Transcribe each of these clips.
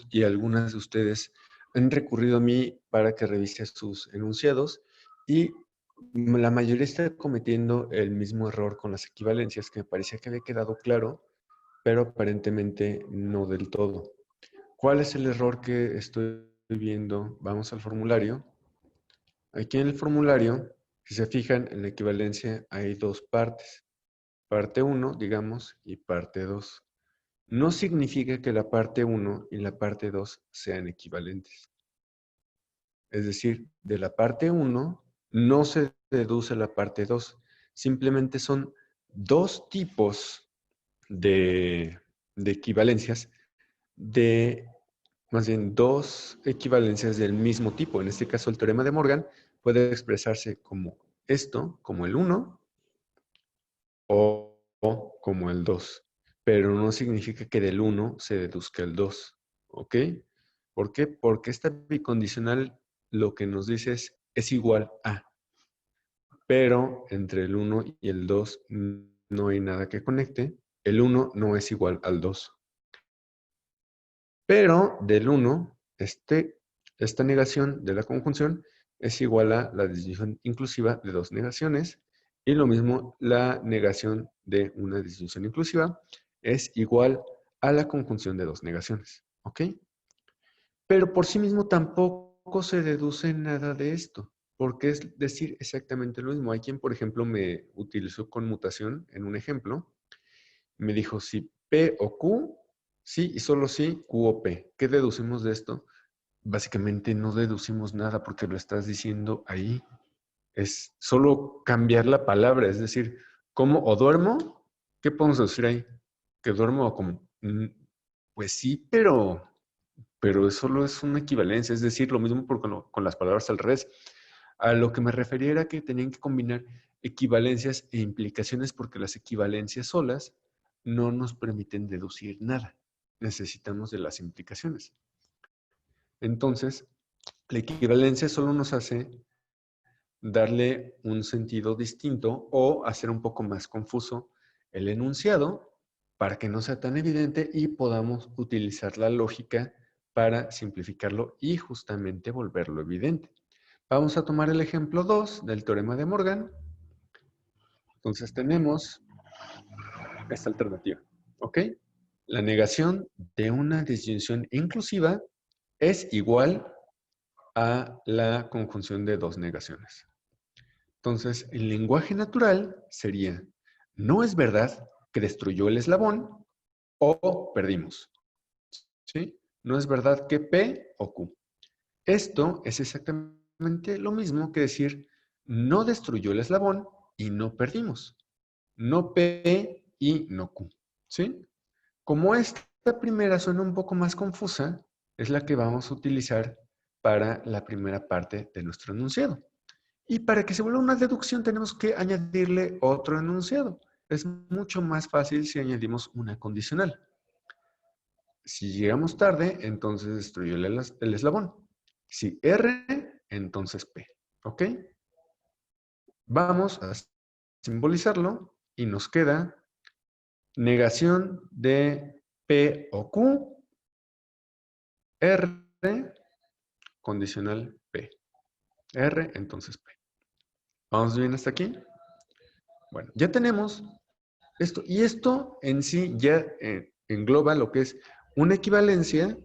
y algunas de ustedes han recurrido a mí para que revise sus enunciados y la mayoría está cometiendo el mismo error con las equivalencias que me parecía que había quedado claro, pero aparentemente no del todo. ¿Cuál es el error que estoy viendo? Vamos al formulario. Aquí en el formulario, si se fijan, en la equivalencia hay dos partes. Parte 1, digamos, y parte 2. No significa que la parte 1 y la parte 2 sean equivalentes. Es decir, de la parte 1 no se deduce la parte 2. Simplemente son dos tipos de equivalencias, más bien dos equivalencias del mismo tipo. En este caso, el teorema de Morgan puede expresarse como esto, como el 1, o como el 2. Pero no significa que del 1 se deduzca el 2. ¿Ok? ¿Por qué? Porque esta bicondicional lo que nos dice es igual a. Pero entre el 1 y el 2 no hay nada que conecte. El 1 no es igual al 2. Pero del 1, esta negación de la conjunción es igual a la disyunción inclusiva de dos negaciones. Y lo mismo, la negación de una disyunción inclusiva es igual a la conjunción de dos negaciones. ¿Ok? Pero por sí mismo tampoco se deduce nada de esto, porque es decir exactamente lo mismo. Hay quien, por ejemplo, me utilizó conmutación en un ejemplo. Me dijo si P o Q, sí y solo sí, Q o P. ¿Qué deducimos de esto? Básicamente no deducimos nada porque lo estás diciendo ahí. Es solo cambiar la palabra, es decir, ¿como o duermo? ¿Qué podemos decir ahí? ¿Que duermo o como? Pues sí, pero solo es una equivalencia, es decir, lo mismo con las palabras al revés. A lo que me refería era que tenían que combinar equivalencias e implicaciones porque las equivalencias solas no nos permiten deducir nada. Necesitamos de las implicaciones. Entonces, la equivalencia solo nos hace darle un sentido distinto o hacer un poco más confuso el enunciado para que no sea tan evidente y podamos utilizar la lógica para simplificarlo y justamente volverlo evidente. Vamos a tomar el ejemplo 2 del teorema de Morgan. Entonces tenemos esta alternativa, ¿ok? La negación de una disyunción inclusiva es igual a la conjunción de dos negaciones. Entonces, en lenguaje natural sería, no es verdad que destruyó el eslabón o perdimos, ¿sí? No es verdad que P o Q. Esto es exactamente lo mismo que decir, no destruyó el eslabón y no perdimos. No P y no Q, ¿sí? Como esta primera suena un poco más confusa, es la que vamos a utilizar para la primera parte de nuestro enunciado. Y para que se vuelva una deducción tenemos que añadirle otro enunciado. Es mucho más fácil si añadimos una condicional. Si llegamos tarde, entonces destruyó el eslabón. Si R, entonces P. ¿Ok? Vamos a simbolizarlo y nos queda negación de P o Q, R, condicional P. R, entonces P. ¿Vamos bien hasta aquí? Bueno, ya tenemos esto. Y esto en sí ya engloba lo que es una equivalencia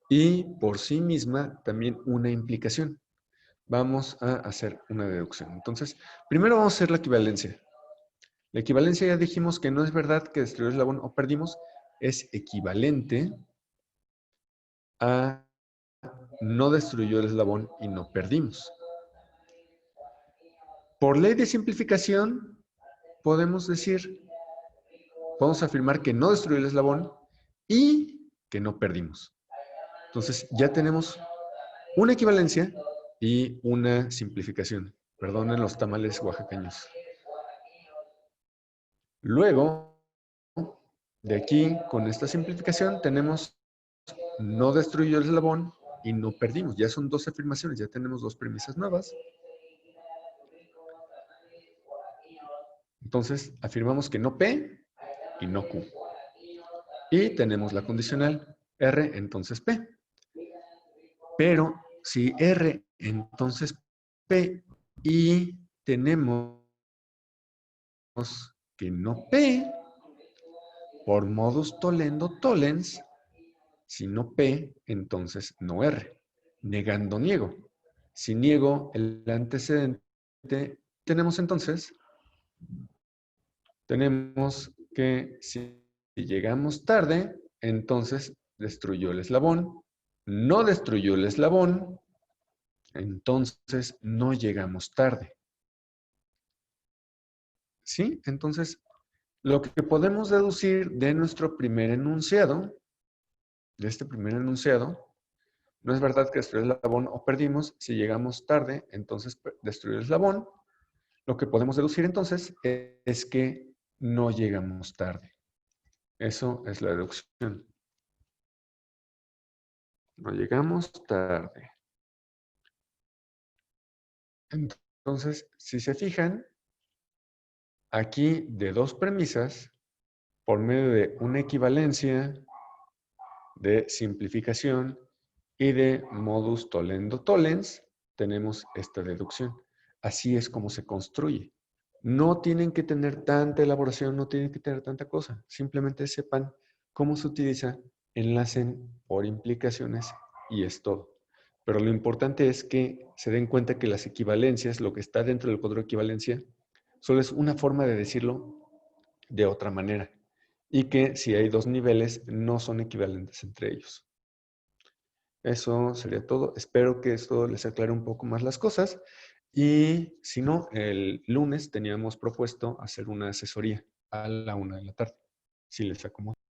y por sí misma también una implicación. Vamos a hacer una deducción. Entonces, primero vamos a hacer la equivalencia. La equivalencia ya dijimos que no es verdad que destruyó el eslabón o perdimos, es equivalente a no destruyó el eslabón y no perdimos. Por ley de simplificación, podemos afirmar que no destruyó el eslabón y que no perdimos. Entonces, ya tenemos una equivalencia y una simplificación. Perdonen los tamales oaxaqueños. Luego, de aquí, con esta simplificación, tenemos no destruyó el eslabón y no perdimos. Ya son dos afirmaciones, ya tenemos dos premisas nuevas. Entonces, afirmamos que no P y no Q. Y tenemos la condicional. R, entonces P. Pero si R, entonces P, y tenemos que no P, por modus tollendo tollens, si no P, entonces no R. Negando niego. Si niego el antecedente, tenemos entonces, tenemos que si llegamos tarde, entonces destruyó el eslabón. No destruyó el eslabón, entonces no llegamos tarde. ¿Sí? Entonces, lo que podemos deducir de nuestro primer enunciado, de este primer enunciado, no es verdad que destruyó el eslabón o perdimos. Si llegamos tarde, entonces destruyó el eslabón. Lo que podemos deducir entonces es que no llegamos tarde. Eso es la deducción. No llegamos tarde. Entonces, si se fijan, aquí de dos premisas, por medio de una equivalencia, de simplificación y de modus tollendo tollens, tenemos esta deducción. Así es como se construye. No tienen que tener tanta elaboración, no tienen que tener tanta cosa. Simplemente sepan cómo se utiliza, enlacen por implicaciones y es todo. Pero lo importante es que se den cuenta que las equivalencias, lo que está dentro del cuadro de equivalencia, solo es una forma de decirlo de otra manera. Y que si hay dos niveles, no son equivalentes entre ellos. Eso sería todo. Espero que esto les aclare un poco más las cosas. Y si no, el lunes teníamos propuesto hacer una asesoría a la 1 de la tarde, si les acomoda.